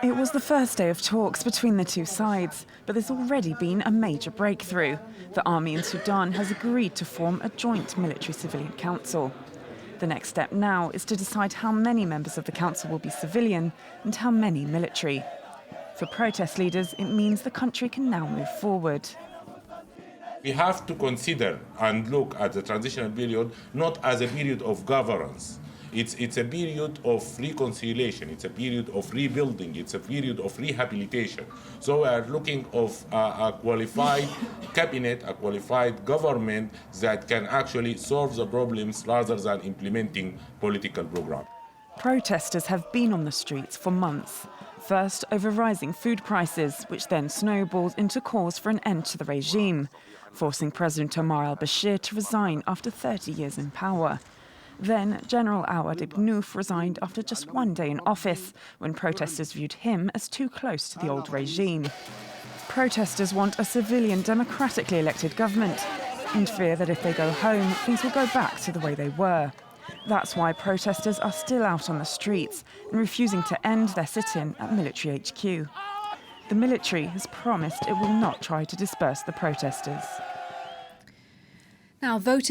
It was the first day of talks between the two sides, but there's already been a major breakthrough. The army in Sudan has agreed to form a joint military-civilian council. The next step now is to decide how many members of the council will be civilian and how many military. For protest leaders, it means the country can now move forward. We have to consider and look at the transitional period not as a period of governance. It's a period of reconciliation, it's a period of rebuilding, it's a period of rehabilitation. So we are looking of a qualified cabinet, a qualified government that can actually solve the problems rather than implementing political programs. Protesters have been on the streets for months. First over rising food prices, which then snowballed into calls for an end to the regime, forcing President al-Bashir to resign after 30 years in power. Then General Awad ibn Noof resigned after just one day in office, when protesters viewed him as too close to the old regime. Protesters want a civilian, democratically elected government and fear that if they go home, things will go back to the way they were. That's why protesters are still out on the streets and refusing to end their sit-in at military HQ. The military has promised it will not try to disperse the protesters. Now, voters